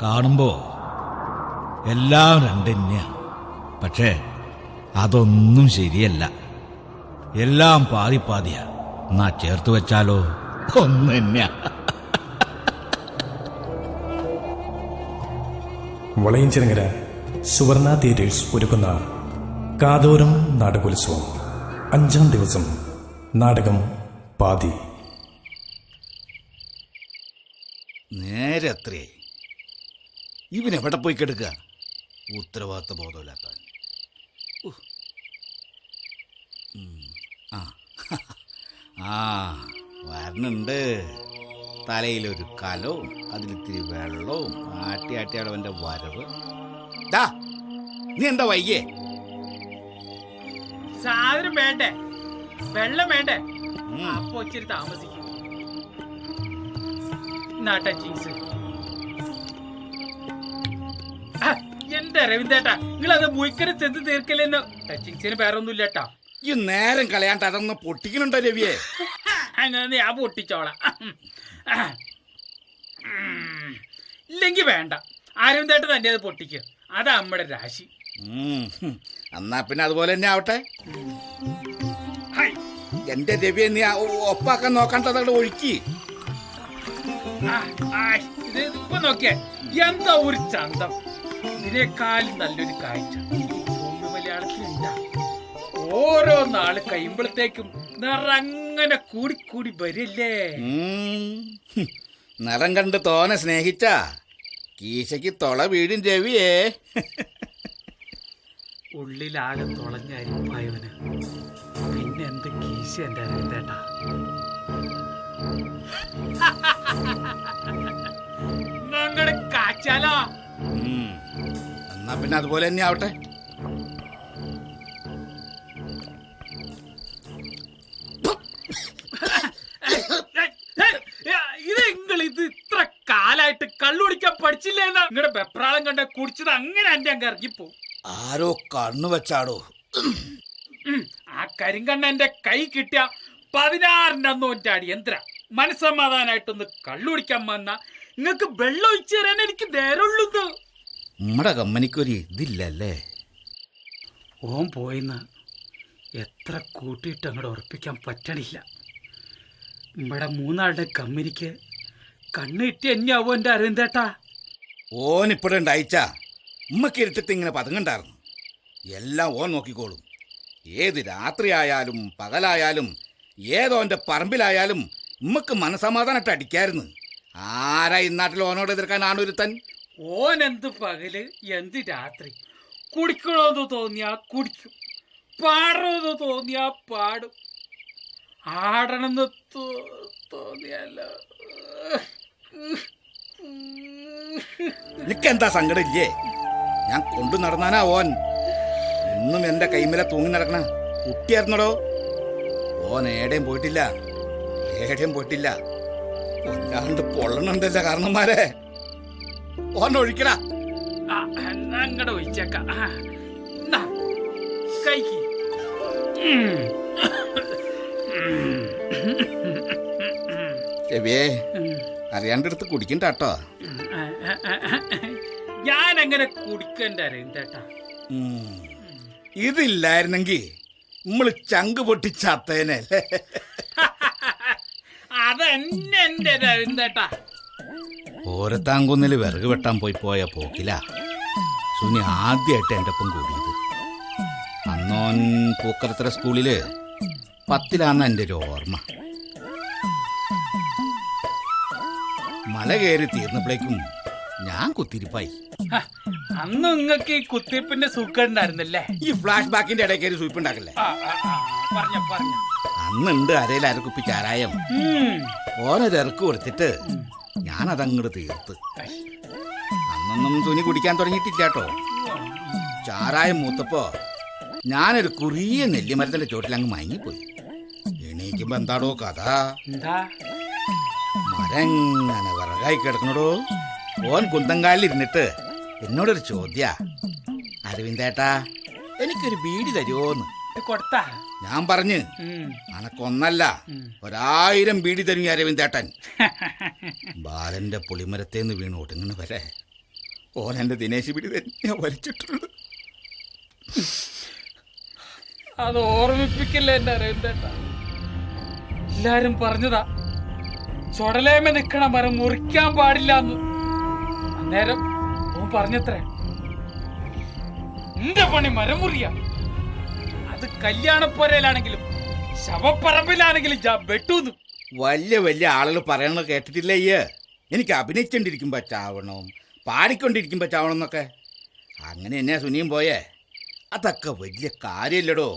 കാണുമ്പോ എല്ലാം രണ്ടെന്നെയാ. പക്ഷേ അതൊന്നും ശരിയല്ല. എല്ലാം പാതി പാതിയാ. എന്നാ ചേർത്ത് വെച്ചാലോ ഒന്ന് തന്നെയാ. വളയഞ്ചിറങ്ങര സുവർണ തിയേറ്റേഴ്സ് ഒരുക്കുന്ന കാതോരം നാടകോത്സവം 5-ാം ദിവസം. നാടകം പാതി. നേരെ അത്രയായി. ഇവനെവിടെ പോയി കിടക്കുക? ഉത്തരവാദിത്ത ബോധമില്ലാത്ത. വരണുണ്ട്. തലയിലൊരു കലവും അതിലിത്തിരി വെള്ളവും ആട്ടി ആട്ടിയാടവന്റെ വരവ്. നീ എന്താ വൈകിയേ? സാധനം വേണ്ടേ? വെള്ളം വേണ്ടേ? അപ്പൊ ഇച്ചിരി താമസിക്കും. എന്റെ രവീന്ദ്രേട്ടാ, നിങ്ങളത് മുയിക്കര ചെന്ന് തീർക്കലെന്ന്. ടച്ചിങ്സിന് വേറൊന്നും ഇല്ലട്ടാ. ഈ നേരം കളയാണ്ട് അതൊന്ന് പൊട്ടിക്കുന്നുണ്ടോ രവിയെ? അങ്ങനെ ഞാൻ പൊട്ടിച്ചോളാം. ഇല്ലെങ്കി വേണ്ട, അരവിന്ദേട്ടൻ തന്നെ അത് പൊട്ടിക്കുക. അതാ നമ്മുടെ രാശി. എന്നാ പിന്നെ അതുപോലെ തന്നെ ആവട്ടെ. എന്റെ രവിയെ നീ ഒപ്പാക്കാൻ നോക്കാണ്ടത് ഒഴുക്കി. ഇത് ഇപ്പൊ നോക്കിയേ, എന്താ ഒരു ചന്തം. ഇതിനേക്കാളും നല്ലൊരു കാഴ്ച മലയാളത്തിലുണ്ടാ. ഓരോ നാള് കഴിയുമ്പോഴത്തേക്കും നിറങ്ങനെ കൂടിക്കൂടി വരില്ലേ. നിറം കണ്ട് തോനെ സ്നേഹിച്ച കീശയ്ക്ക് തൊള വീടും രവിയേ. ഉള്ളിലാകെ തുളഞ്ഞ അരിപ്പായവന് പിന്നെ എന്ത് കീശ എന്റെ അരവിന്ദേട്ടാ. ഞങ്ങള് കാച്ചാലോ? എന്നാ പിന്നെ അതുപോലെ തന്നെ ആവട്ടെ. ഇത് ഇത്ര കാലായിട്ട് കള്ളുടിക്കാൻ പഠിച്ചില്ലേന്നാ നിങ്ങളുടെ വെപ്രാളം കണ്ട കുടിച്ചത്. അങ്ങനെ എന്റെ അങ്ങ് ഇറങ്ങിപ്പോ. ആരോ കണ്ണു വെച്ചാടോ. ആ കരിങ്കണ്ണ എന്റെ കൈ കിട്ടിയ 16 അന്നോന്റെ അടിയന്തര മനസ്സമാധാനായിട്ടൊന്ന് കള്ളുടിക്കാൻ വന്ന നിങ്ങക്ക് വെള്ളം ഒഴിച്ചു തരാൻ എനിക്ക് നേരമുള്ളത്. നമ്മുടെ കമ്പനിക്കൊരു ഇതില്ലല്ലേ. ഓൻ പോയിന്ന് എത്ര കൂട്ടിയിട്ട് അങ്ങോട്ട് ഉറപ്പിക്കാൻ പറ്റണില്ല. നമ്മുടെ 3 കമ്പനിക്ക് കണ്ണ് കിട്ടി എന്നെയാവോ എൻ്റെ അരവിന്ദേട്ടാ. ഓനിപ്പോഴുണ്ട് അയച്ച ഉമ്മക്ക് ഇരുട്ടത്ത് ഇങ്ങനെ പതുങ്ങണ്ടായിരുന്നു. എല്ലാം ഓൻ നോക്കിക്കോളും. ഏത് രാത്രിയായാലും പകലായാലും ഏതോൻ്റെ പറമ്പിലായാലും ഉമ്മക്ക് മനസമാധാനമായിട്ട് അടിക്കായിരുന്നു. ആരാ ഇന്നാട്ടിൽ ഓനോട് എതിർക്കാൻ ആണൊരുത്തൻ? ഓൻ എന്ത് പകല് എന്ത് രാത്രി കുടിക്കണമെന്ന് തോന്നിയാ കുടിക്കും, പാടണമെന്ന് തോന്നിയാ പാടും, ആടണമെന്ന് തോന്നിയല്ലോ. എനിക്കെന്താ സങ്കടം ഇല്ലേ? ഞാൻ കൊണ്ടു നടന്നാനാ ഓൻ. ഇന്നും എന്റെ കൈമേലെ തൂങ്ങി നടക്കണ കുട്ടിയായിരുന്നടോ. ഓൻ ഏടേം പോയിട്ടില്ല, ഏടേം പോയിട്ടില്ല. കൊല്ലാണ്ട് പൊള്ളണുണ്ടല്ലോ കാരണന്മാരെ. ഓൻ ഒഴിക്കടാ. അങ്ങടെ ഒഴിച്ചേക്കാം. കൈക്ക് രവിയെ അറിയാണ്ടെടുത്ത് കുടിക്കണ്ടോ? ഞാൻ അങ്ങനെ കുടിക്കണ്ട അരവിന്ദേട്ടാ. ഇതില്ലായിരുന്നെങ്കി നമ്മള് ചങ്ക് പൊട്ടിച്ചത്തേനെ. അതെന്നെ എന്റെ അരവിന്ദേട്ടാ. ഓരത്താങ്കുന്നില് വിറക് വെട്ടാൻ പോയ പോക്കില സുനി ആദ്യമായിട്ട് എൻ്റെ ഒപ്പം കൂടിയത്. അന്നോൻ പൂക്കരത്തറ സ്കൂളില് 10ലാന്ന് എൻ്റെ ഒരു ഓർമ്മ. മല കയറി തീർന്നപ്പോഴേക്കും ഞാൻ കുത്തിരിപ്പായി. അന്ന് നിങ്ങൾക്ക് ഈ കുത്തിരിപ്പിന്റെ സുഖം ഉണ്ടായിരുന്നല്ലേ? ഈ ഫ്ലാഷ് ബാക്കിന്റെ ഇടയിൽ കയറി സൂപ്പ് ഉണ്ടാക്കല്ലേ? അന്നുണ്ട് അരയിൽ അരക്കുപ്പി ചാരായം. ഓനൊരിറക്ക് കൊടുത്തിട്ട് ഞാനതങ്ങോട്ട് തീർത്ത്. അന്നൊന്നും തുണി കുടിക്കാൻ തുടങ്ങിയിട്ടില്ലാട്ടോ. ചാരായം മൂത്തപ്പോ ഞാനൊരു കുറിയ നെല്ലിമരത്തിന്റെ ചോട്ടിലങ്ങ് മയങ്ങിപ്പോയി. എണീക്കുമ്പോ എന്താടോ കഥ? മരങ്ങനെ വിറകായി കിടക്കണടോ. ഓൻ കുന്തങ്കാലിൽ ഇരുന്നിട്ട് എന്നോടൊരു ചോദ്യ, അരവിന്ദേട്ടാ എനിക്കൊരു ബീഡി തരുമോന്ന്. കൊടുത്താ ഞാൻ പറഞ്ഞു, അനക്കൊന്നല്ല 1000 ബീഡി തരും അരവിന്ദേട്ടൻ. ബാലന്റെ പുളിമരത്തേന്ന് വീണ് ഒടുങ്ങണ വരെ ഓൻ എൻ്റെ ദിനേശ് പിടി തന്നെ വലിച്ചിട്ടുള്ളത്. അത് ഓർമ്മിപ്പിക്കില്ല എന്റെ അരവിന്ദേട്ടാ. എല്ലാരും പറഞ്ഞതാ ചൊടലേമ നിക്കണ മരം മുറിക്കാൻ പാടില്ല എന്ന്. അന്നേരം ഓൻ പറഞ്ഞത്രേ, എന്റെ പണി മരം മുറിയ. അത് കല്യാണപ്പോരയിലാണെങ്കിലും ശവപ്പറമ്പിലാണെങ്കിലും ഞാൻ വെട്ടൂന്ന്. വലിയ വലിയ ആളുകൾ പറയണത് കേട്ടിട്ടില്ല അയ്യേ. എനിക്ക് അഭിനയിച്ചോണ്ടിരിക്കുമ്പോ ചാവണം, പാടിക്കൊണ്ടിരിക്കുമ്പോ ചാവണം എന്നൊക്കെ. അങ്ങനെ എന്നെയാ സുനിയും പോയേ. അതൊക്കെ വലിയ കാര്യമില്ലടോ.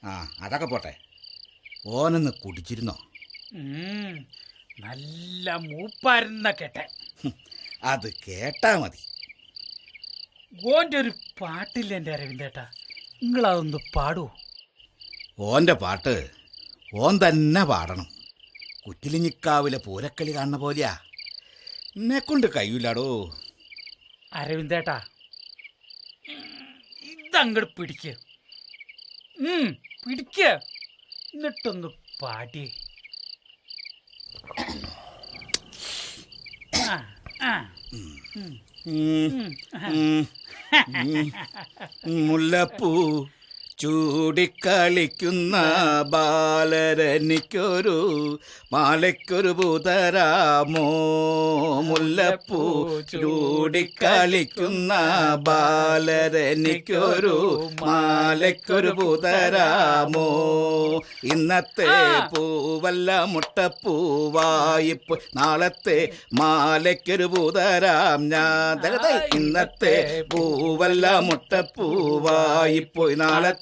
ആ അതൊക്കെ പോട്ടെ, ഓനൊന്ന് കുടിച്ചിരുന്നോ? നല്ല മൂപ്പാരുന്ന കേട്ടെ. അത് കേട്ടാ മതി. ഓന്റെ ഒരു പാട്ടില്ല എന്റെ അരവിന്ദേട്ടാ, നിങ്ങളതൊന്ന് പാടുവോ? ഓൻ്റെ പാട്ട് ഓൻ തന്നെ പാടണം. കുറ്റിലിഞ്ഞിക്കാവിലെ പൂരക്കളി കാണുന്ന പോലെയാ. എന്നെക്കൊണ്ട് കഴിയില്ലാടോ. അരവിന്ദേട്ടാ, ഇതങ്ങട് പിടിക്ക, എന്നിട്ടൊന്ന് പാടി. മുല്ലപ്പൂ ചൂടിക്കളിക്കുന്ന ബാലരനിക്കൊരു മാലയ്ക്കൊരു പൂതരാമോ. മുല്ലപ്പൂ ചൂടിക്കളിക്കുന്ന ബാലരനിക്കൊരു മാലയ്ക്കൊരു പൂതരാമോ. ഇന്നത്തെ പൂവല്ല മുട്ടപ്പൂവായിപ്പോ നാളത്തെ മാലയ്ക്കൊരു പൂതരാം ഞാൻ. ഇന്നത്തെ പൂവല്ല മുട്ടപ്പൂവായിപ്പോയി നാളത്തെ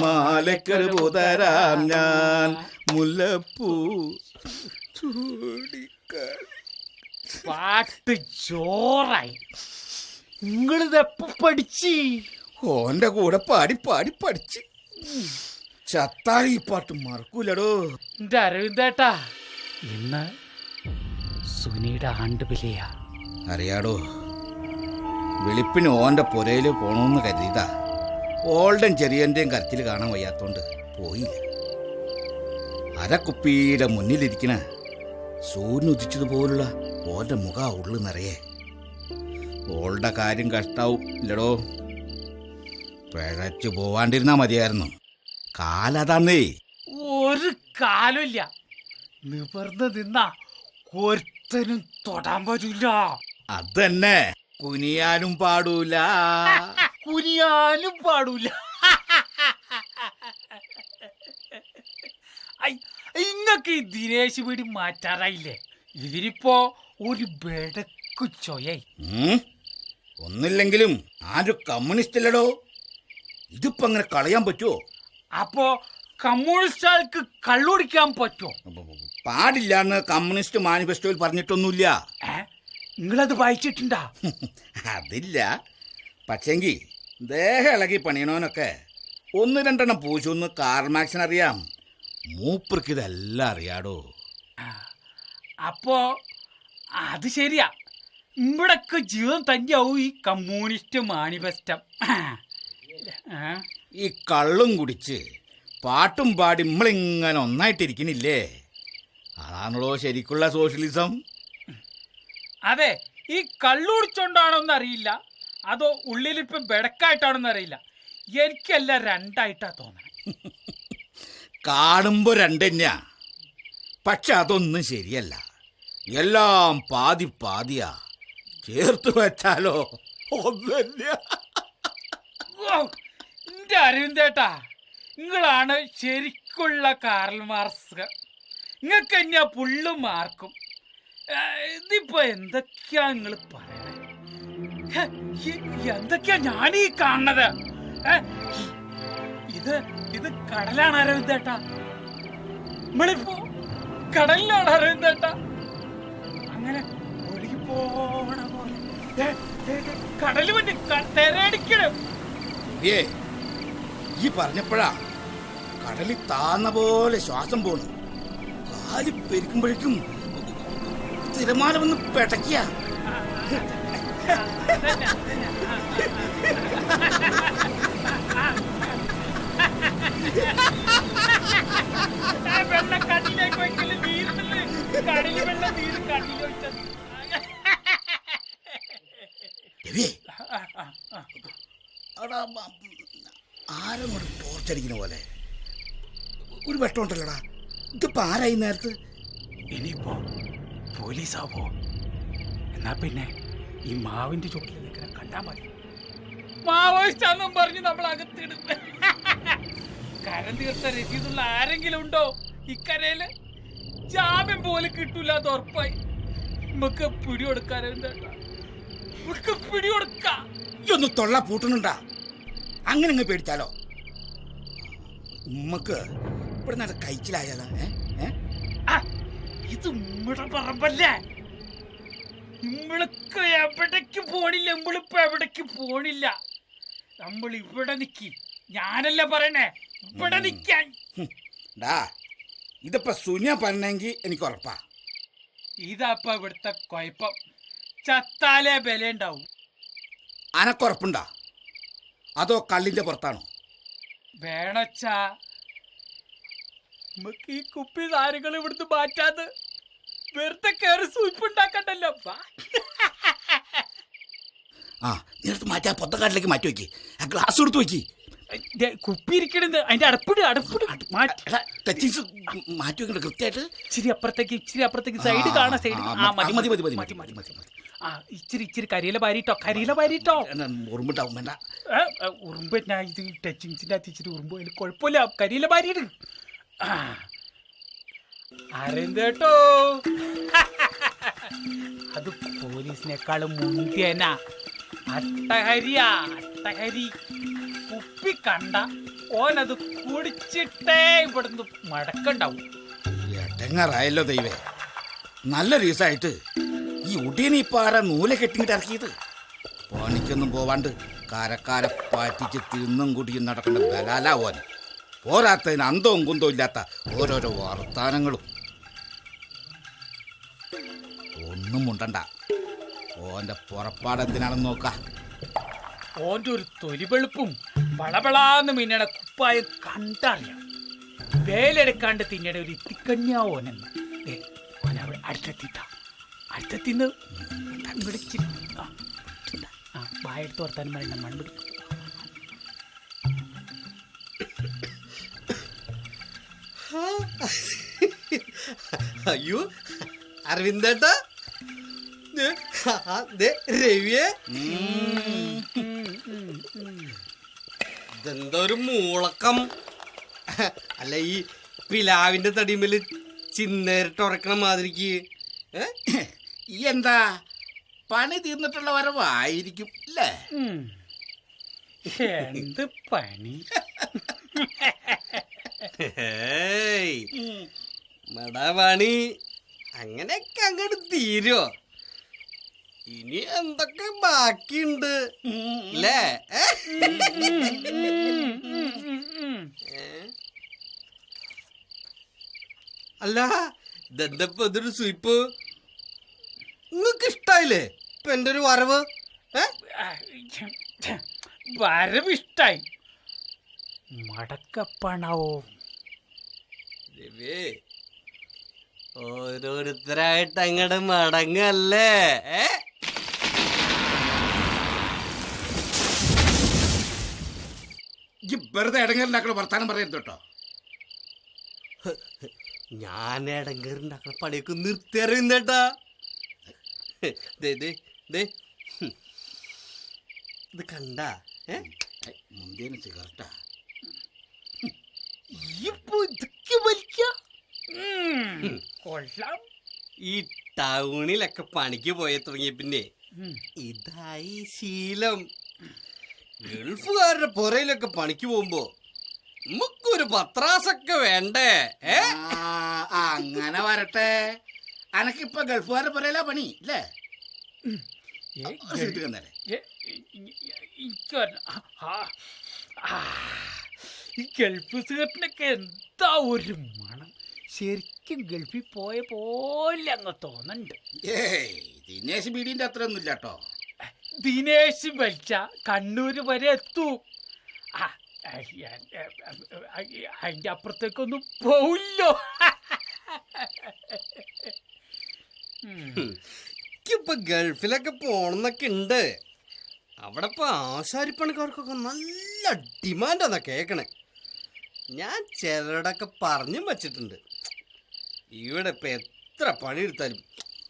മാലയ്ക്കൊരു പൂതരാം ഞാൻ. മുല്ലപ്പൂ പാട്ട് ചോറായി. നിങ്ങളിതെപ്പ പഠിച്ച്? ഓന്റെ കൂടെ പാടി പാടി പഠിച്ച്. ചത്താൽ ഈ പാട്ട് മറക്കൂലടോ. എന്റെ അരവിന്ദേട്ടാ, ഇന്ന് സുനിയുടെ ആണ്ടുപിലയാ. അറിയാടോ, വെളുപ്പിന് ഓന്റെ പുരയിൽ പോണമെന്ന് കരുതിയതാ. ഓൾഡൻ ചെറിയൻ്റെയും കരച്ചിൽ കാണാൻ വയ്യാത്തോണ്ട് പോയില്ല. അരക്കുപ്പിയുടെ മുന്നിലിരിക്കണ സൂര്യൻ ഉദിച്ചതുപോലുള്ള ഓന്റെ മുഖ ഉള്ളു നിറയെ. ഓളുടെ കാര്യം കഷ്ടാവും ഇല്ലടോ. പിഴച്ചു പോവാണ്ടിരുന്നാ മതിയായിരുന്നു. കാലതാന്നേ. ഒരു കാലമില്ല. നിവർന്ന് നിന്നാ ഒരുത്തനും തൊടാൻ പറ്റൂല. അതന്നെ, കുനിയാനും പാടൂല, കുനിയാനും പാടൂല. ഇങ്ങക്ക് ഈ ദിനേശ് വീടി മാറ്റാറായില്ലേ? ഇതിനിപ്പോ ഒരു ബെടക്കു ചൊയായി. ഒന്നില്ലെങ്കിലും ആരും കമ്മ്യൂണിസ്റ്റ് അല്ലടോ. ഇതിപ്പോ അങ്ങനെ കളയാൻ പറ്റുമോ? അപ്പോ കമ്മ്യൂണിസ്റ്റുകാർക്ക് കള്ളുടിക്കാൻ പറ്റുമോ? പാടില്ലാന്ന് കമ്മ്യൂണിസ്റ്റ് മാനിഫെസ്റ്റോയിൽ പറഞ്ഞിട്ടൊന്നുമില്ല. നിങ്ങളത് വായിച്ചിട്ടുണ്ടാ? അതില്ല. പക്ഷെങ്കി ദേഹം ഇളകി പണിയണോനൊക്കെ ഒന്ന് രണ്ടെണ്ണം പൂശൊന്ന് കാർമാക്സിനറിയാം. മൂപ്പർക്ക് ഇതെല്ലാം അറിയാടോ. അപ്പോ അത് ശരിയാ. ഇവിടൊക്കെ ജീവിതം തന്നെയാവും ഈ കമ്മ്യൂണിസ്റ്റ് മാനിഫെസ്റ്റം. ഈ കള്ളും കുടിച്ച് പാട്ടും പാടി നമ്മളിങ്ങനെ ഒന്നായിട്ടിരിക്കണില്ലേ? അതാണല്ലോ ശരിക്കുള്ള സോഷ്യലിസം. അതെ, ഈ കള്ളുടിച്ചോണ്ടാണോന്ന് അറിയില്ല, അതോ ഉള്ളിലിപ്പം ബെടക്കായിട്ടാണോന്ന് അറിയില്ല. എനിക്കെല്ലാം രണ്ടായിട്ടാ തോന്നണം. കാണുമ്പോ രണ്ടെന്നാ, പക്ഷെ അതൊന്നും ശരിയല്ല. എല്ലാം പാതി പാതിയാ. ചേർത്ത് വെച്ചാലോ ഒന്നല്ല. എന്റെ അരവിന്ദേട്ടാ, നിങ്ങളാണ് ശരിക്കുള്ള കാർൽ മാർക്സ്. നിങ്ങൾക്ക് തന്നെയാ പുള്ളും മാർക്കും. ഇതിപ്പോ എന്തൊക്കെയാ നിങ്ങൾ പറയണേ? എന്തൊക്കെയാ ഞാനീ കാണുന്നത്? ഇത് കടലാണ് അരവിന്ദേട്ടാ. നമ്മളിപ്പോ കടലിലാണ് അരവിന്ദേട്ടാ. അങ്ങനെ ഒഴുകി പോണ പോലെ കടല് വേണ്ടി തെരടിക്കണം. ഈ പറഞ്ഞപ്പോഴാ കടലിൽ താന്ന പോലെ ശ്വാസം പോണു. കാല് പെരുക്കുമ്പോഴേക്കും തിരമാല വന്ന് പെടക്കിയ. വെള്ളം കണ്ണിലേക്ക് വയ്ക്കല് നീരുന്നില്ല. കടലിൽ വെള്ളം നീര് കണ്ണിൽ വെച്ചത്. രവി ആ, ആ, ആ. അവിടെ ആരും കൂടെ ടോർച്ചടിക്കുന്ന പോലെ ഒരു വെട്ടമുണ്ടല്ലോടാ. ഇതിപ്പോ ആരായി നേരത്ത്? ഇനിയിപ്പോ പോലീസാവോ? എന്നാ പിന്നെ ഈ മാവിന്റെ ചുവട്ടിൽ നിൽക്കുന്ന കണ്ടാ മതി. മാവോയിസ്റ്റാന്നും പറഞ്ഞ് നമ്മൾ അകത്തിടും. കരം തീർത്ത രസീതുള്ള ആരെങ്കിലും ഉണ്ടോ ഇക്കരയില്? ജാമ്യം പോലും കിട്ടൂലെന്ന് ഉറപ്പായി. നമുക്ക് പിടികൊടുക്കാം. ഇതൊന്ന് തൊള്ള പൂട്ടുന്നുണ്ടാ? അങ്ങനെ അങ്ങ് പേടിച്ചാലോ? ഉമ്മക്ക് ഇവിടെ നല്ല കഴിച്ചിലായാലോ? ഇത് ഉമ്മയുടെ പറമ്പല്ലേ. നമ്മൾക്ക് എവിടേക്ക് പോണില്ല. നമ്മളിപ്പോ എവിടേക്ക് പോണില്ല. നമ്മൾ ഇവിടെ നിക്കി. ഞാനല്ല പറയണേ, ഇവിടെ നിക്കാൻ. ഇതിപ്പോ സുനിയ പറഞ്ഞെങ്കിൽ എനിക്ക് ഉറപ്പാ. ഇതാപ്പ ഇവിടുത്തെ കുഴപ്പം. ചത്താലേ ബല ഉണ്ടാവും. അനക്കുറപ്പുണ്ടാ? അതോ കള്ളിന്റെ പുറത്താണോ? വേണച്ചാ നമുക്ക് ഈ കുപ്പി സാരങ്ങൾ ഇവിടുന്ന് മാറ്റാതെ വെറുതെ കയറി സൂയിപ്പുണ്ടാക്കണ്ടല്ലോ. ആ, നേരത്തെ മാറ്റാ പൊത്തക്കാട്ടിലേക്ക് മാറ്റി വെക്കി. ആ ഗ്ലാസ് കൊടുത്ത് വെക്കി. കുപ്പി ഇരിക്കണത് അതിന്റെ അടപ്പിട് മാറ്റി വെക്കണ്ട കൃത്യമായിട്ട്. ഇച്ചിരി അപ്പുറത്തേക്ക് സൈഡ് കാണാ. സൈഡ് ഇച്ചിരി കരിയില പാരിട്ടോ. ഉറുമ്പുണ്ടാവും വേണ്ട. ഉറുമ്പ് ഇത് ടച്ചിങ്സിന്റെ അകത്ത് ഇച്ചിരി ഉറുമ്പ് അതിൽ കുഴപ്പമില്ല. കരിയില പാരിയിട്. ആരെന്തേട്ടോ അത് പോലീസിനേക്കാളും മുന്തിയനാ. അട്ടഹരി കുപ്പി കണ്ട ഓനത് കുടിച്ചിട്ടേ ഇവിടുന്ന് മടക്കണ്ടാവും. എടങ്ങാറായല്ലോ ദൈവേ. നല്ല ദിവസമായിട്ട് ഈ ഉടനെ ഇപ്പൊ ആരാ നൂല കെട്ടിങ്ങിട്ട് ഇറക്കിയത്? പണിക്കൊന്നും പോവാണ്ട് കാരക്കാരെ പാറ്റിച്ച് തിന്നും കുടിയും നടക്കേണ്ട ബലാല ഓൻ. പോരാത്തതിന് അന്തവും കുന്തവും ഇല്ലാത്ത ഓരോരോ വർത്താനങ്ങളും. ഒന്നും മുണ്ടണ്ട. ഓന്റെ പുറപ്പാടെന്തിനാണെന്ന് നോക്ക. ഓന്റെ ഒരു തൊലിവെളുപ്പും വളവളാന്ന് മിന്നണ കുപ്പായം കണ്ടറിയാം. വേലെടുക്കാണ്ട് തിന്നയുടെ ഒരു ഇത്തിക്കഞ്ഞാവോനെന്ന്. അടുത്തെത്തിന്ന് വിളിച്ച് വായെടുത്ത് വർത്താനം പറയണ്ട. മണ്ണ് അയ്യോ അരവിന്ദേട്ടാ, രവിയെ ഇതെന്താ ഒരു മൂളക്കം? അല്ല, ഈ പിലാവിന്റെ തടിമേല് ചിന്നേരിട്ട് ഉറക്കണ മാതിരിക്ക്. ഈ എന്താ പണി തീർന്നിട്ടുള്ള വരവായിരിക്കും അല്ലേ? എന്ത് പണി? മടപണി അങ്ങനെയൊക്കെ അങ്ങോട്ട് തീരോ? ഇനി എന്തൊക്കെ ബാക്കിയുണ്ട് അല്ലേ? അല്ല, ഇതെന്തപ്പോ ഇതൊരു സ്വീപ്പ്? നിങ്ങൾക്ക് ഇഷ്ടായില്ലേ ഇപ്പൊ എന്റെ ഒരു വരവ്? വരവിഷ്ടായി. മടക്കപ്പണാവോ? ഓരോരുത്തരായിട്ട് അങ്ങോട്ട് മടങ്ങല്ലേ? ഈ വെറുതെ ഇടങ്ങേറുണ്ടാക്കണ വർത്താനം പറയരുത് കേട്ടോ. ഞാൻ ഇടങ്ങേറുണ്ടാക്കണ പണിയൊക്കെ നിർത്തിയറിയുന്നേട്ടാ. ഇത് കണ്ട മുന്തിയന് സിഗരറ്റാ. ഈ ടൗണിലൊക്കെ പണിക്ക് പോയി തുടങ്ങിയ പിന്നെ ഇതായി ശീലം. ഗൾഫുകാരുടെ പുറയിലൊക്കെ പണിക്ക് പോകുമ്പോ നമുക്കൊരു പത്രാസൊക്കെ വേണ്ടേ? അങ്ങനെ വരട്ടെ. അനക്കിപ്പൊ ഗൾഫുകാരുടെ പറയലാ പണി അല്ലേ? ഈ ഗൾഫ് സിഗരറ്റിനൊക്കെ എന്താ ഒരു മണം. ശരിക്കും ഗൾഫിൽ പോയ പോലെ അങ്ങ് തോന്നുന്നുണ്ട്. ദിനേശ് ബീഡിന്റെ അത്ര ഒന്നും ഇല്ല കേട്ടോ. ദിനേശ് വലിച്ച കണ്ണൂര് വരെ എത്തൂ. അതിന്റെ അപ്പുറത്തേക്കൊന്നും പോവില്ലോ. ഇപ്പൊ ഗൾഫിലൊക്കെ പോണെന്നൊക്കെ ഉണ്ട്. അവിടെ ഇപ്പൊ ആശാരിപ്പണിക്കാർക്കൊക്കെ നല്ല ഡിമാൻഡാന്നാ കേക്കണേ. ഞാൻ ചിലരോടൊക്കെ പറഞ്ഞും വച്ചിട്ടുണ്ട്. ഇവിടെ ഇപ്പൊ എത്ര പണിയെടുത്താലും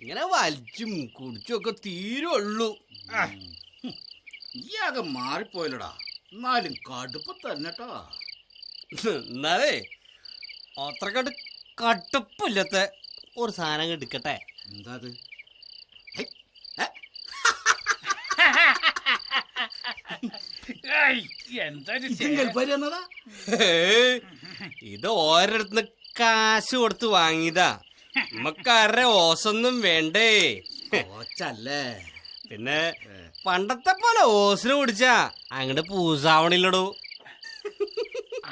ഇങ്ങനെ വലിച്ചും കുടിച്ചും ഒക്കെ തീരുള്ളൂ. ഈ ആകെ മാറിപ്പോയല്ലോടാ. എന്നാലും കടുപ്പ് തന്നെട്ടോ. എന്നാലേ അത്രക്കണ്ട് കടുപ്പില്ലാത്ത ഒരു സാധനം എടുക്കട്ടെ. എന്താ അത്? എന്തൊരു ഇത് ഓരോരുത്തന്ന് കാശ് കൊടുത്ത് വാങ്ങിയതാ. നമുക്കാരുടെ ഓസൊന്നും വേണ്ടേ. കോച്ചല്ലേ? പിന്നെ പണ്ടത്തെ പോലെ ഓസിന് കുടിച്ചാ അങ്ങോട്ട് പൂസാവണില്ലടോ.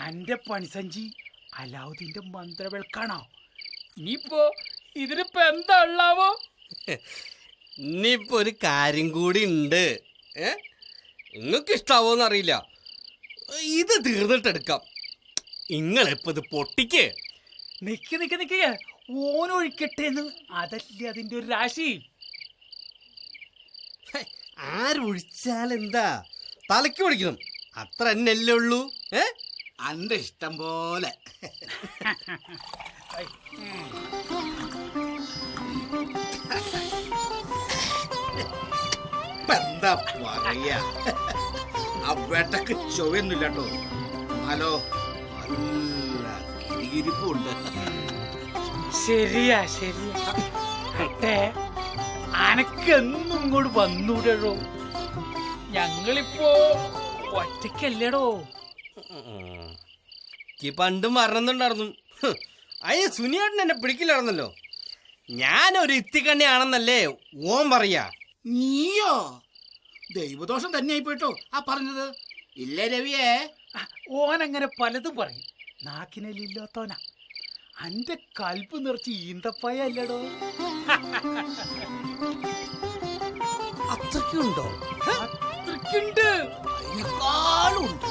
അന്റെ പണിസഞ്ചി അലാവുദ്ദീന്റെ മന്ത്രവിളക്കാണോ? ഇനിയിപ്പോ ഇതിനിപ്പോ എന്താ ഉള്ളാവോ? ഇനിയിപ്പോ ഒരു കാര്യം കൂടി ഉണ്ട്. നിങ്ങൾക്ക് ഇഷ്ടാവോന്ന് അറിയില്ല. ഇത് തീർന്നിട്ടെടുക്കാം. നിങ്ങളിപ്പോ ഇത് പൊട്ടിക്ക്. നിക്ക് നിക്ക് നിക്ക്, ഓനൊഴിക്കട്ടേന്ന്. അതല്ലേ അതിന്റെ ഒരു രാശി. ആരൊഴിച്ചാലെന്താ, തലയ്ക്ക് പിടിക്കണം, അത്ര എന്നല്ലേ ഉള്ളൂ. അന്റെ ഇഷ്ടം പോലെ. എന്താ പറയാ, ആ വെട്ടക്ക് ചൊവ്വൊന്നുമില്ലട്ടോ. ഹലോ, നല്ല കിരികിരിപ്പുണ്ട്. ശരിയാ ശരിയാ. അട്ടെ, അനക്കെന്നും ഇങ്ങോട്ട് വന്നൂടോ. ഞങ്ങളിപ്പോ ഒറ്റയ്ക്കല്ലേടോ. പണ്ടും വരണമെന്നുണ്ടായിരുന്നു. അതിന് സുനിയേട്ടൻ എന്നെ പിടിക്കില്ലായിരുന്നല്ലോ. ഞാനൊരു ഇത്തിക്കണ്ണിയാണെന്നല്ലേ ഓൻ പറയാ. നീയോ? ദൈവദോഷം തന്നെയായി പോയിട്ടോ ആ പറഞ്ഞത്. ഇല്ലേ രവിയേ? ഓനങ്ങനെ പലതും പറയും. നാക്കിനല്ലില്ലാത്തോനാ. അന്റെ കൽപ്പ് നിറച്ച് ഈന്തപ്പയ അല്ലടോ. അത്രയ്ക്കുണ്ടോ? അത്രയ്ക്കുണ്ട്. അതിനേക്കാളുണ്ട്.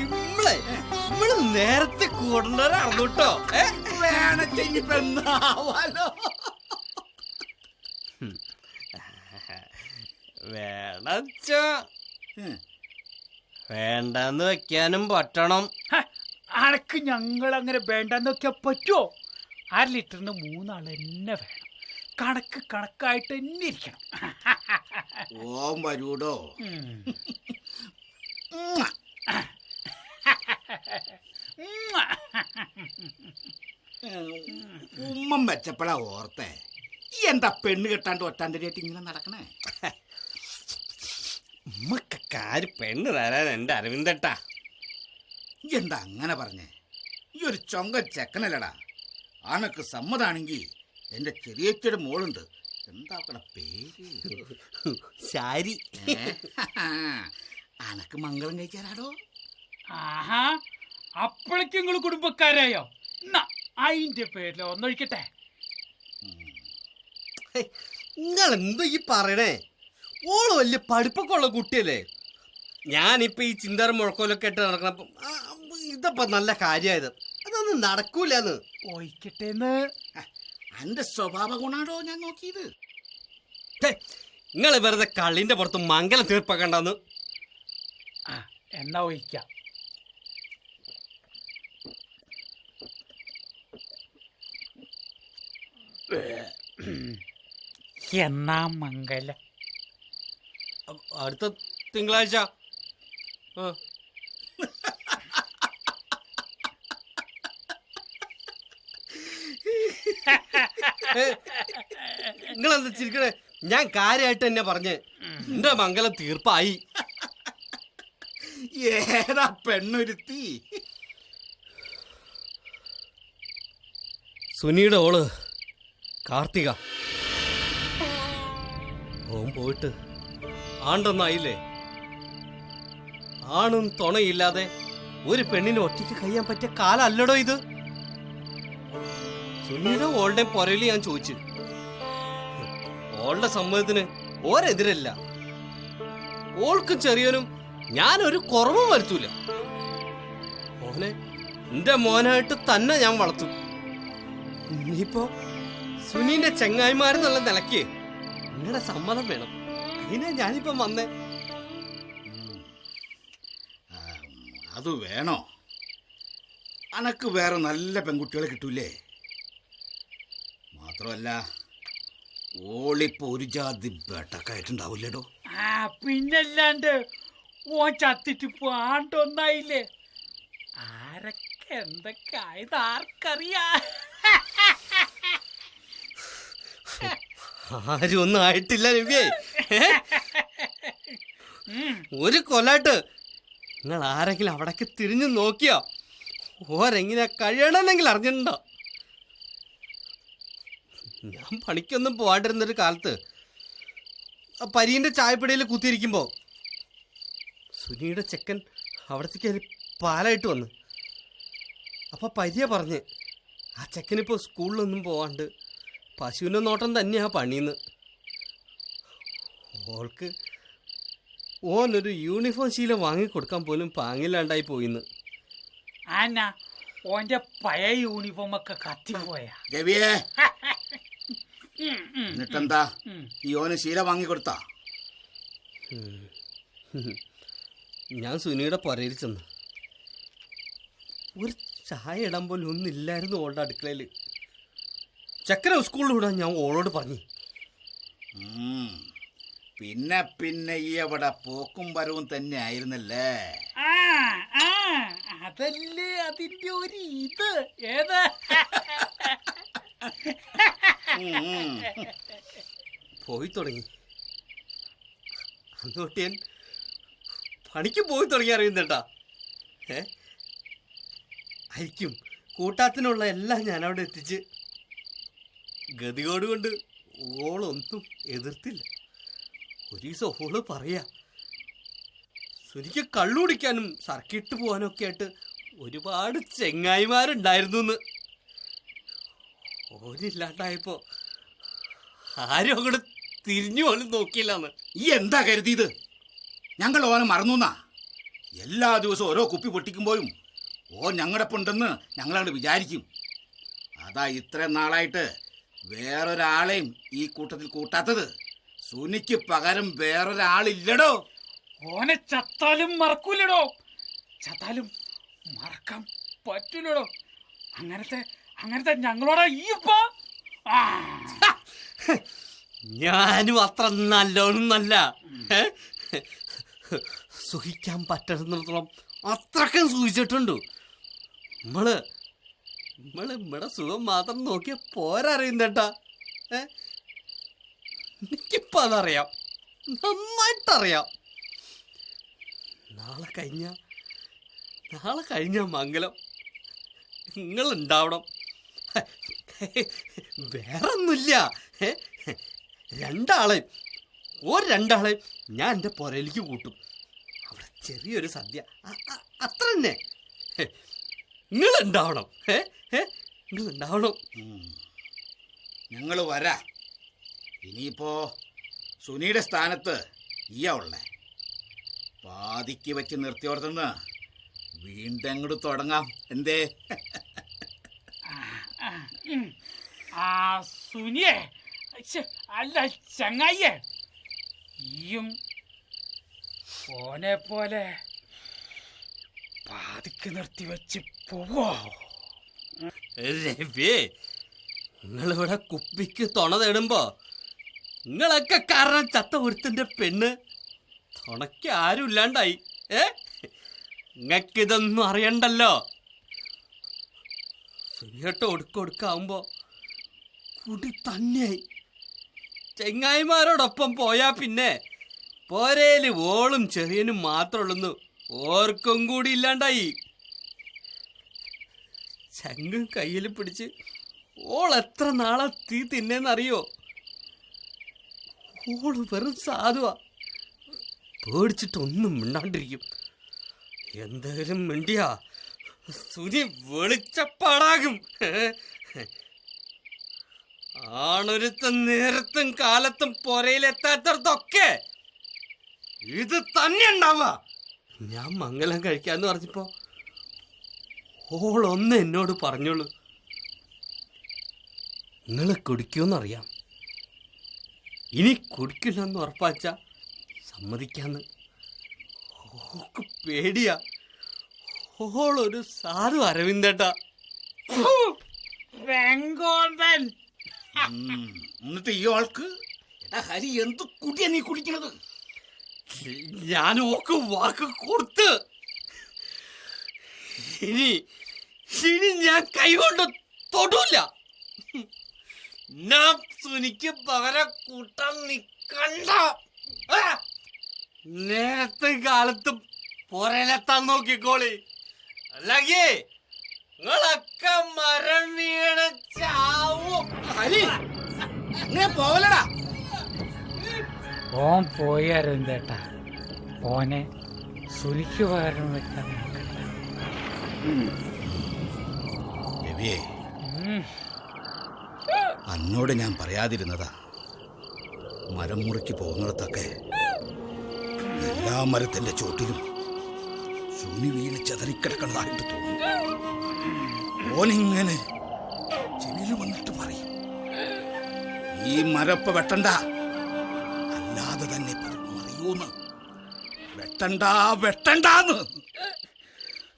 ഇമ്മള് നേരത്തെ കൂടണ്ടവരായിരുന്നു കേട്ടോ. വേണച്ചെങ്കിപ്പോ എന്താവാലോ. വേണച്ച വേണ്ടെന്ന് വെക്കാനും പറ്റണം. അനക്ക് ഞങ്ങൾ അങ്ങനെ വേണ്ടെന്ന് വെക്കാൻ പറ്റുമോ? 1/2 ലിറ്ററിന് 3 ആൾ തന്നെ വേണം. കണക്ക് കണക്കായിട്ട് തന്നെ ഇരിക്കണം. ഓം വരൂടോ. ഉമ്മം വെച്ചപ്പോഴാ ഓർത്തേ, ഈ എന്താ പെണ്ണ് കെട്ടാണ്ട് ഒറ്റാന്തരിയായിട്ട് ഇങ്ങനെ നടക്കണേ? ഉമ്മക്കാര് പെണ്ണ് തരാൻ എന്റെ അരവിന്ദട്ടാ. എന്താ അങ്ങനെ പറഞ്ഞേ? ഈ ഒരു ചൊങ്ക ചെക്കനല്ലടാ. അനക്ക് സമ്മതാണെങ്കി എന്റെ ചെറിയച്ചയുടെ മോളുണ്ട്. എന്താക്കണ പേര്? ശാരി. അനക്ക് മംഗളം കഴിക്കാനാടോ? ആഹാ, അപ്പോഴേക്ക് നിങ്ങൾ കുടുംബക്കാരായോ? എന്നാ അതിന്റെ പേരിൽ ഒന്നൊഴിക്കട്ടെ. നിങ്ങൾ എന്തോ ഈ പറയണേ? ഓള് വലിയ പഠിപ്പൊക്കെ ഉള്ള കുട്ടിയല്ലേ. ഞാനിപ്പോ ഈ ചിന്തറും മുഴക്കോലൊക്കെ ഇട്ട് നടക്കണപ്പം ഇതപ്പോ നല്ല കാര്യമായത്. അതൊന്നും നടക്കൂലെന്ന്. ഒഴിക്കട്ടേന്ന്. അന്റെ സ്വഭാവ ഗുണാടോ ഞാൻ നോക്കിയത്. നിങ്ങൾ വെറുതെ കള്ളിന്റെ പുറത്ത് മംഗലം തീർപ്പാക്കണ്ടെന്ന്. എന്നാ ഒഴിക്കാം. എന്നാ മംഗലം. അടുത്ത തിങ്കളാഴ്ച. നിങ്ങളെന്താ ചിരിക്കണേ? ഞാൻ കാര്യമായിട്ട് തന്നെ പറഞ്ഞ് എന്റെ മംഗലം തീർപ്പായി. ഏതാ പെണ്ണൊരുത്തി? സുനിയുടെ ഓള് കാർത്തിക. ഓൻ പോയിട്ട് ആണ്ടൊന്നായില്ലേ. ആണും തുണയില്ലാതെ ഒരു പെണ്ണിന് ഒറ്റയ്ക്ക് കഴിയാൻ പറ്റിയ കാലല്ലടോ ഇത്. സുനിയുടെ ഓളുടെ പുരയില് ഞാൻ ചോദിച്ചു. ഓളുടെ സമ്മതത്തിന് ഓരെതിരല്ല. ഓൾക്കും ചെറിയനും ഞാനൊരു കുറവും വരുത്തൂല. ഓനെ എന്റെ മോനായിട്ട് തന്നെ ഞാൻ വളർത്തും. ഇനിയിപ്പോ സുനീന്റെ ചെങ്ങായിമാരെന്നുള്ള നിലയ്ക്ക് നിങ്ങളുടെ സമ്മതം വേണം. അതിനാ ഞാനിപ്പം വന്നേ. അത് വേണോ? അനക്ക് വേറെ നല്ല പെൺകുട്ടികളെ കിട്ടൂലേ? മാത്രമല്ല ഓളിപ്പോ ഒരു ജാതി ബേട്ടക്കായിട്ടുണ്ടാവില്ലേടോ. പിന്നല്ലാണ്ട് ഓൻ ചത്തിട്ട് പാണ്ടൊന്നായില്ലേ. ആരൊക്കെ എന്തൊക്കെ ആയത് ആർക്കറിയാ. ആരും ഒന്നും ആയിട്ടില്ല നബിയേ. ഒരു കൊലാട്ട് നിങ്ങൾ ആരെങ്കിലും അവിടേക്ക് തിരിഞ്ഞു നോക്കിയോ? ഓരെങ്ങനെ കഴിയണമെന്നെങ്കിൽ അറിഞ്ഞിട്ടുണ്ടോ? ഞാൻ പണിക്കൊന്നും പോവാണ്ടിരുന്നൊരു കാലത്ത് പരീൻ്റെ ചായപ്പടിയിൽ കുത്തിയിരിക്കുമ്പോൾ സുനിയുടെ ചെക്കൻ അവിടത്തേക്ക് ഒരു പാലായിട്ട് വന്ന്. അപ്പോൾ പരിയ പറഞ്ഞ് ആ ചെക്കനിപ്പോൾ സ്കൂളിലൊന്നും പോവാണ്ട് പശുവിൻ്റെ നോട്ടം തന്നെയാ പണിന്ന്. ഓൾക്ക് ഓനൊരു യൂണിഫോം ശീലം വാങ്ങിക്കൊടുക്കാൻ പോലും പാങ്ങില്ലാണ്ടായി പോയിന്ന്. ആന്നാ ഓന്റെ പഴയ യൂണിഫോം ഒക്കെ കത്തിപ്പോയാ. രവിയേ, എന്നിട്ടെന്താ ഈ ഓന് ശീല വാങ്ങിക്കൊടുത്താ? ഞാൻ സുനിയുടെ പുരയിൽ ചെന്ന് ഒരു ചായ ഇടാൻ പോലും ഒന്നില്ലായിരുന്നു ഓളുടെ അടുക്കളയിൽ. ചക്കര സ്കൂളിൽ വിടാൻ ഞാൻ ഓളോട് പറഞ്ഞു. പിന്നെ പിന്നെ ഈ അവിടെ പോക്കും വരവും തന്നെ ആയിരുന്നല്ലേ? അതല്ലേ അതിന്റെ ഒരു ഇത്. ഏതാ പോയി തുടങ്ങി. അന്നോട്ട് ഞാൻ പണിക്ക് പോയി തുടങ്ങി അറിയുന്നേട്ടാ. ആയിരിക്കും കൂട്ടാത്തിനുള്ള എല്ലാം ഞാനവിടെ എത്തിച്ച്. ഗതികോട് കൊണ്ട് ഓളൊന്നും എതിർത്തില്ല. ഒരു ദിവസം ഓള് പറയാ സുനിക്ക് കള്ളു കുടിക്കാനും സർക്കിട്ട് പോകാനും ഒക്കെ ആയിട്ട് ഒരുപാട് ചെങ്ങായിമാരുണ്ടായിരുന്നു എന്ന്. ഓരില്ലാണ്ടായപ്പോ ആരും അങ്ങോട്ട് തിരിഞ്ഞു പോലും നോക്കിയില്ലെന്ന്. ഈ എന്താ കരുതിയത്? ഞങ്ങൾ ഓനെ മറന്നുന്നാ? എല്ലാ ദിവസവും ഓരോ കുപ്പി പൊട്ടിക്കുമ്പോഴും ഓൻ ഞങ്ങളുടെ ഉണ്ടെന്ന് ഞങ്ങളങ്ങോട്ട് വിചാരിക്കും. അതാ ഇത്രയും നാളായിട്ട് വേറൊരാളെയും ഈ കൂട്ടത്തിൽ കൂട്ടാത്തത്. സുനിക്ക് പകരം വേറൊരാളില്ലടോ. ഓനെ ചത്താലും മറക്കൂലടോ. ചത്താലും മറക്കാൻ പറ്റൂലടോ. അങ്ങനത്തെ ഞങ്ങളോടാ ഈ ഞാനും അത്ര നല്ലോണന്നല്ല. സുഖിക്കാൻ പറ്റുന്നിടത്തോളം അത്രക്കും സൂചിച്ചിട്ടുണ്ട്. നമ്മള് നമ്മുടെ സുഖം മാത്രം നോക്കിയ പോരറിയുന്നേട്ടാ. എനിക്കിപ്പോൾ അതറിയാം, നന്നായിട്ടറിയാം. നാളെ കഴിഞ്ഞ മംഗലം നിങ്ങളുണ്ടാവണം. വേറൊന്നുമില്ല. രണ്ടാളെയും ഞാൻ എൻ്റെ പുരയിലേക്ക് കൂട്ടും. അവിടെ ചെറിയൊരു സദ്യ, അത്ര തന്നെ. നിങ്ങളുണ്ടാവണം. നിങ്ങളുണ്ടാവണം. ഞങ്ങൾ വരാ. ഇനിയിപ്പോ സുനിയുടെ സ്ഥാനത്ത് ഈയാ ഉള്ളേ. പാതിക്ക് വെച്ച് നിർത്തിയോർത്തുനിന്ന് വീണ്ടും അങ്ങോട്ട് തുടങ്ങാം. എന്തേ? സുനിയെ അല്ല ചങ്ങായിയെ, ഈയും ഓനെ പോലെ പാതിക്ക് നിർത്തി വെച്ച് പോവോ? രവി, നിങ്ങളിവിടെ കുപ്പിക്ക് തുണ തേടുമ്പോ നിങ്ങളൊക്കെ കാരണം ചത്ത ഒരുത്തന്റെ പെണ്ണ് തുണയ്ക്ക് ആരും ഇല്ലാണ്ടായി. നിങ്ങൾക്കിതൊന്നും അറിയണ്ടല്ലോ. സുനിയേട്ട ഒടുക്കൊടുക്കാവുമ്പോ കുടി തന്നെയായി. ചെങ്ങായിമാരോടൊപ്പം പോയാ പിന്നെ പോരേല് ഓളും ചെറിയനും മാത്രമുള്ളൂ, ഓർക്കും കൂടി ഇല്ലാണ്ടായി. ചങ്ങും കയ്യിൽ പിടിച്ച് ഓൾ എത്ര നാളെ തീ തിന്നേന്നറിയോ? ഓള് വെറും സാധുവാ. പേടിച്ചിട്ടൊന്നും മിണ്ടാണ്ടിരിക്കും. എന്തായാലും മിണ്ടിയാ സുനി വെളിച്ചപ്പാടാകും. ആണൊരുത്തം നേരത്തും കാലത്തും പുരയിലെത്താത്തടത്തൊക്കെ ഇത് തന്നെ ഉണ്ടാവുക. ഞാൻ മംഗലം കഴിക്കാന്ന് പറഞ്ഞപ്പോ ഓളൊന്ന് എന്നോട് പറഞ്ഞോളൂ, നിങ്ങൾ കുടിക്കുമെന്നറിയാം. ഇനി കുടിക്കില്ലെന്ന് ഉറപ്പാച്ച സമ്മതിക്കാന്ന്. ഓക്ക് പേടിയാ. ഓളൊരു സാധു അരവിന്ദേട്ടാ. വെങ്കോണ്ടൻ. എന്നിട്ട് ഈ ആൾക്ക് എടാ ഹരി എന്ത് കുടിയാ നീ കുടിക്കണത്? ഞാൻ ഓക്ക് വാക്ക് കൊടുത്ത് ഇനി ഞാൻ കൈകൊണ്ട് തൊടൂല. ഞാൻ സുനിക്ക് പകരം കൂട്ടാൻ നിക്കണ്ട. നേരത്തെ കാലത്ത് പുറയിലെത്താൻ നോക്കിക്കോളി, അല്ലെങ്കിൽ നിങ്ങളൊക്കെ മരം വീണ് ചാവും. ഹരി അങ്ങനെ പോവലടാ. ഓൻ പോയി അരവിന്ദേട്ടാ. ഓനെ സുനിക്ക് പകരം വെക്കാൻ രവിയെ, അന്നോട് ഞാൻ പറയാതിരുന്നതാ. മരം മുറിക്ക് പോകുന്നിടത്തൊക്കെ എല്ലാ മരത്തിന്റെ ചോട്ടിലും ശൂന്യ വീണ് ചതറിക്കിടക്കുന്നതായിട്ട് തോന്നുന്നു. ഓനിങ്ങനെ ചെവിയിൽ വന്നിട്ട് പറയും, ഈ മരപ്പ വെട്ടണ്ട, അല്ലാതെ തന്നെ അറിയൂന്ന്. വെട്ടണ്ട വെട്ടണ്ടാന്ന്,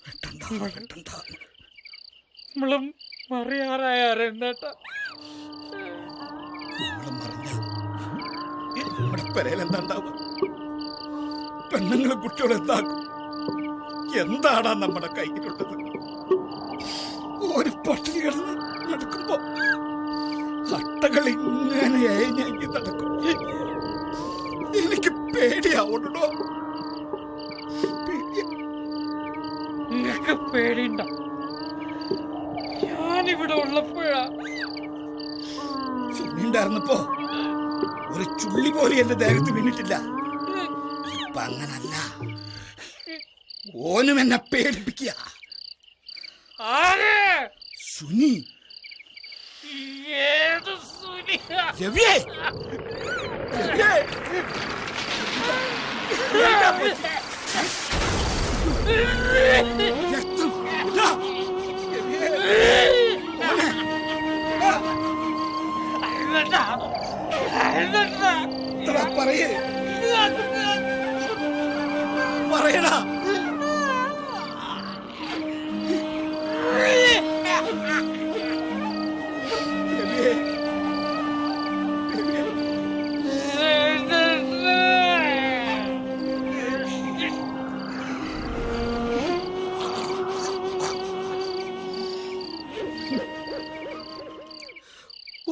വെട്ടണ്ട വെട്ടണ്ടാന്ന്. നമ്മളും മറിയാറായ അരവിന്ദേട്ടാ. നമ്മളും മറിഞ്ഞ നമ്മുടെ പെരയിൽ എന്താ ഉണ്ടാവുക? പെണ്ണുങ്ങളും കുട്ടികളും എന്താക്കും? എന്താടാ നമ്മുടെ കയ്യിലുള്ളത്? ഒരു പട്ടിണി കിടന്ന് നടക്കുമ്പോ അട്ടകൾ ഇങ്ങനെ ഏഞ്ഞി നടക്കും. എനിക്ക് പേടിയാവണോ? നിങ്ങക്ക് പേടിയുണ്ടോ? ഞാനിവിടെ ഉള്ളപ്പോഴാ ഉണ്ടായിരുന്നപ്പോ ഒരു ചുള്ളി പോലെ എന്റെ ദേഹത്ത് വീണിട്ടില്ല. ഇപ്പൊ അങ്ങനല്ല, ഓനും എന്നെ പേടിപ്പിക്കുക. സുനി, ഏത് സുനി? രവിയെ, രവിയെ. രക്തം. ഇതാ. രവിയെ. മോനെ. ഇത്ര പറയേ, പറയടാ. രവിയെ, രവിയെ.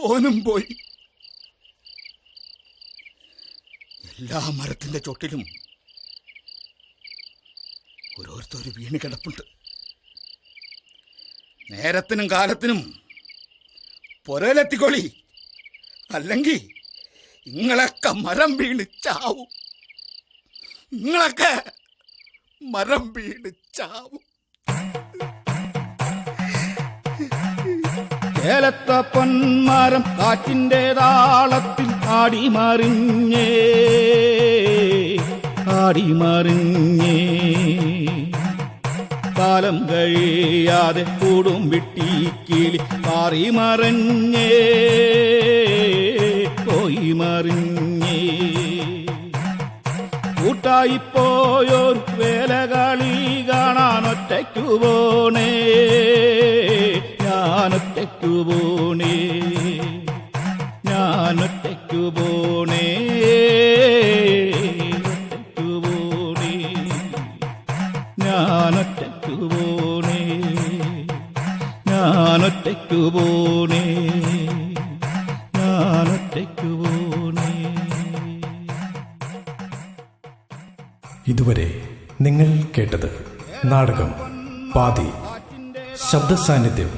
ഓനും പോയി. എല്ലാ മരത്തിന്റെ ചോട്ടിലും ഓരോരുത്തർ വീണ് കിടപ്പുണ്ട്. നേരത്തിനും കാലത്തിനും പൊരയിലെത്തിക്കോളി, അല്ലെങ്കിൽ നിങ്ങളൊക്കെ മരം വീണ് ചാവും. നിങ്ങളൊക്കെ മരം വീണ് ചാവും. ഏലത്ത പൊന്മാരം കാറ്റിന്റെ താളത്തിൽ ആടിമറിഞ്ഞേ, ആടിമറിഞ്ഞേ. കാലം കഴിയാതെ കൂടും വിട്ടി കിളി പാറിമറിഞ്ഞേ, പോയി മറിഞ്ഞേ. കൂട്ടായിപ്പോയൊരു വേലകളി കാണാനൊറ്റയ്ക്കു പോണേ, ഞാനൊറ്റയ്ക്കു പോണേ, ഞാനൊറ്റയ്ക്കു പോണേ, ഒറ്റയ്ക്കു പോണേ, ഞാനൊറ്റയ്ക്കു പോണേ, ഞാനൊറ്റയ്ക്കു പോണേ, ഞാനൊറ്റയ്ക്കു പോണേ. ഇതുവരെ നിങ്ങൾ കേട്ടത് നാടകം പാതി. ശബ്ദ സാന്നിധ്യം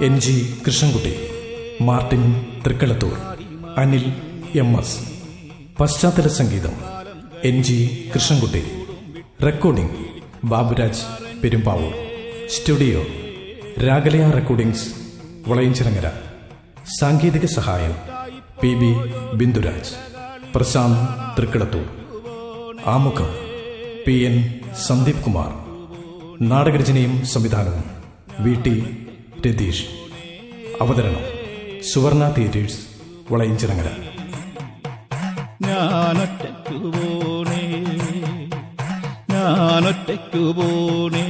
NG Krishnankutty, Martin Thrikkalathoor, Anil MS. പശ്ചാത്തല സംഗീതം NG Krishnankutty. Recording Baburaj Perumbavoor. Studio Ragalaya recordings Valayanchirangara. സാങ്കേതിക സഹായം PB ബിന്ദുരാജ്, പ്രശാന്ത് തൃക്കളത്തൂർ. ആമുഖം PN സന്ദീപ് കുമാർ. നാടകരചനയും സംവിധാനവും VT രതീഷ്. അവതരണം സുവർണ തിയേറ്റേഴ്സ്, വളയിഞ്ചിറങ്ങര. ഞാനൊറ്റയ്ക്കു പോണേ